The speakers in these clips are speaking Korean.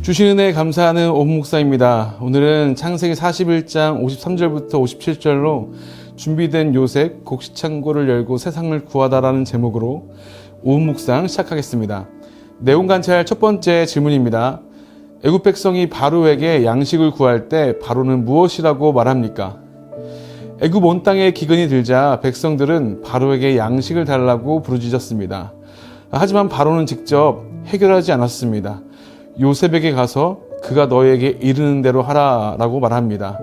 주신 은혜에 감사하는 오은 목사입니다. 오늘은 창세기 41장 53절부터 57절로 준비된 요셉 곡식창고를 열고 세상을 구하다라는 제목으로 오은 묵상 시작하겠습니다. 내용 관찰 첫 번째 질문입니다. 애굽 백성이 바로에게 양식을 구할 때 바로는 무엇이라고 말합니까? 애굽 온 땅에 기근이 들자 백성들은 바로에게 양식을 달라고 부르짖었습니다. 하지만 바로는 직접 해결하지 않았습니다. 요셉에게 가서 그가 너에게 이르는 대로 하라라고 말합니다.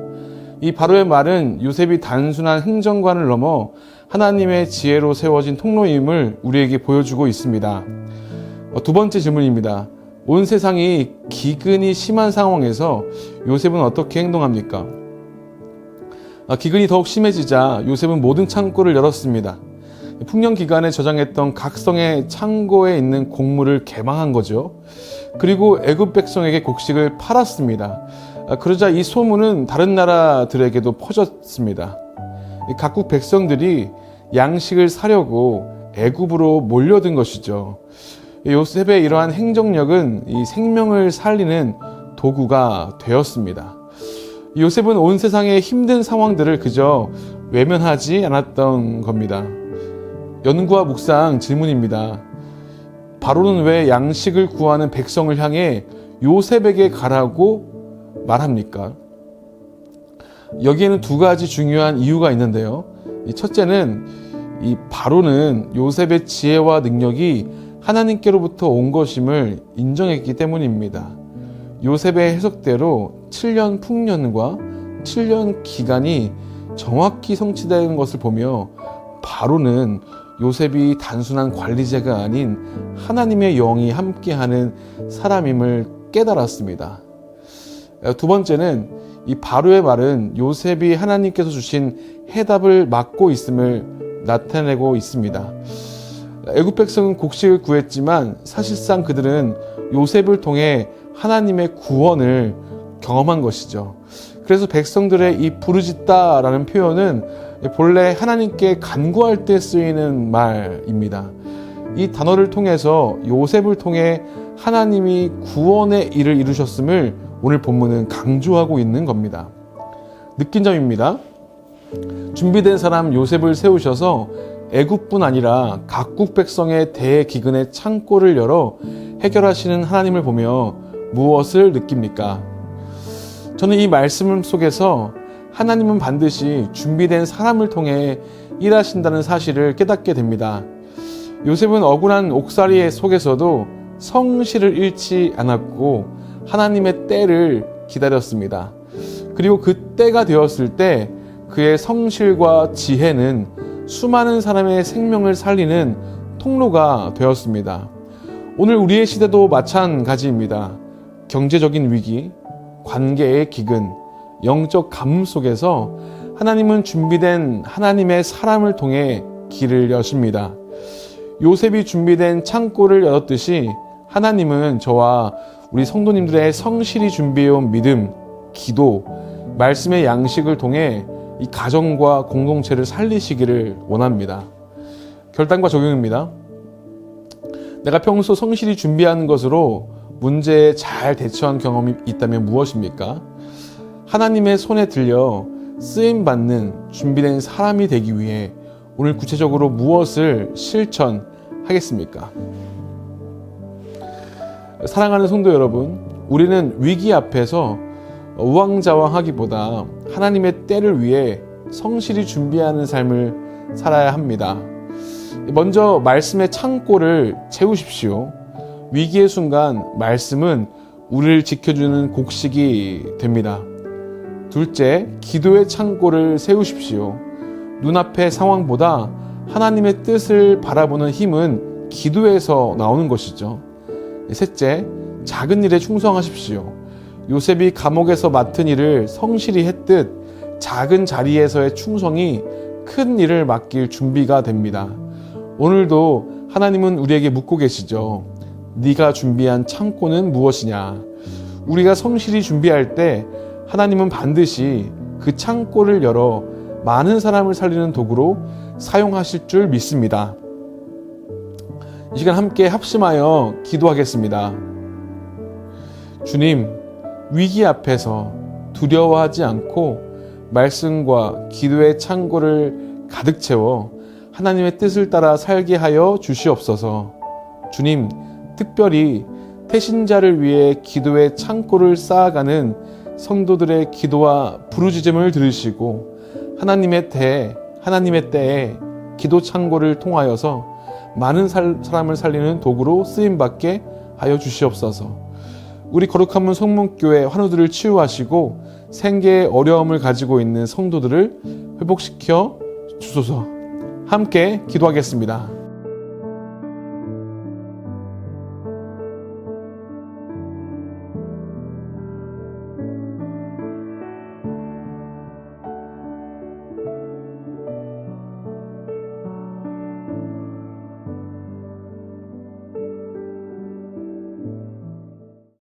이 바로의 말은 요셉이 단순한 행정관을 넘어 하나님의 지혜로 세워진 통로임을 우리에게 보여주고 있습니다. 두 번째 질문입니다. 온 세상이 기근이 심한 상황에서 요셉은 어떻게 행동합니까? 기근이 더욱 심해지자 요셉은 모든 창고를 열었습니다. 풍년 기간에 저장했던 각성의 창고에 있는 곡물을 개방한 거죠. 그리고 애굽 백성에게 곡식을 팔았습니다. 그러자 이 소문은 다른 나라들에게도 퍼졌습니다. 각국 백성들이 양식을 사려고 애굽으로 몰려든 것이죠. 요셉의 이러한 행정력은 이 생명을 살리는 도구가 되었습니다. 요셉은 온 세상의 힘든 상황들을 그저 외면하지 않았던 겁니다. 연구와 묵상 질문입니다. 바로는 왜 양식을 구하는 백성을 향해 요셉에게 가라고 말합니까? 여기에는 두 가지 중요한 이유가 있는데요. 첫째는 이 바로는 요셉의 지혜와 능력이 하나님께로부터 온 것임을 인정했기 때문입니다. 요셉의 해석대로 7년 풍년과 7년 기간이 정확히 성취되는 것을 보며 바로는 요셉이 단순한 관리자가 아닌 하나님의 영이 함께하는 사람임을 깨달았습니다. 두 번째는 이 바로의 말은 요셉이 하나님께서 주신 해답을 맡고 있음을 나타내고 있습니다. 애굽 백성은 곡식을 구했지만 사실상 그들은 요셉을 통해 하나님의 구원을 경험한 것이죠. 그래서 백성들의 이 부르짖다라는 표현은 본래 하나님께 간구할 때 쓰이는 말입니다. 이 단어를 통해서 요셉을 통해 하나님이 구원의 일을 이루셨음을 오늘 본문은 강조하고 있는 겁니다. 느낀 점입니다. 준비된 사람 요셉을 세우셔서 애굽뿐 아니라 각국 백성의 대기근의 창고를 열어 해결하시는 하나님을 보며 무엇을 느낍니까? 저는 이 말씀 속에서 하나님은 반드시 준비된 사람을 통해 일하신다는 사실을 깨닫게 됩니다. 요셉은 억울한 옥살이 속에서도 성실을 잃지 않았고 하나님의 때를 기다렸습니다. 그리고 그 때가 되었을 때 그의 성실과 지혜는 수많은 사람의 생명을 살리는 통로가 되었습니다. 오늘 우리의 시대도 마찬가지입니다. 경제적인 위기, 관계의 기근, 영적 가뭄 속에서 하나님은 준비된 하나님의 사람을 통해 길을 여십니다. 요셉이 준비된 창고를 열었듯이 하나님은 저와 우리 성도님들의 성실히 준비해온 믿음, 기도, 말씀의 양식을 통해 이 가정과 공동체를 살리시기를 원합니다. 결단과 적용입니다. 내가 평소 성실히 준비하는 것으로 문제에 잘 대처한 경험이 있다면 무엇입니까? 하나님의 손에 들려 쓰임받는 준비된 사람이 되기 위해 오늘 구체적으로 무엇을 실천하겠습니까? 사랑하는 성도 여러분, 우리는 위기 앞에서 우왕좌왕하기보다 하나님의 때를 위해 성실히 준비하는 삶을 살아야 합니다. 먼저 말씀의 창고를 채우십시오. 위기의 순간 말씀은 우리를 지켜주는 곡식이 됩니다. 둘째, 기도의 창고를 세우십시오. 눈앞의 상황보다 하나님의 뜻을 바라보는 힘은 기도에서 나오는 것이죠. 셋째, 작은 일에 충성하십시오. 요셉이 감옥에서 맡은 일을 성실히 했듯 작은 자리에서의 충성이 큰 일을 맡길 준비가 됩니다. 오늘도 하나님은 우리에게 묻고 계시죠. 네가 준비한 창고는 무엇이냐? 우리가 성실히 준비할 때 하나님은 반드시 그 창고를 열어 많은 사람을 살리는 도구로 사용하실 줄 믿습니다. 이 시간 함께 합심하여 기도하겠습니다. 주님, 위기 앞에서 두려워하지 않고 말씀과 기도의 창고를 가득 채워 하나님의 뜻을 따라 살게 하여 주시옵소서. 주님, 특별히 태신자를 위해 기도의 창고를 쌓아가는 성도들의 기도와 부르짖음을 들으시고 하나님의 때에 기도 창고를 통하여서 많은 사람을 살리는 도구로 쓰임받게 하여 주시옵소서. 우리 거룩한 문 성문교회 환우들을 치유하시고 생계에 어려움을 가지고 있는 성도들을 회복시켜 주소서. 함께 기도하겠습니다.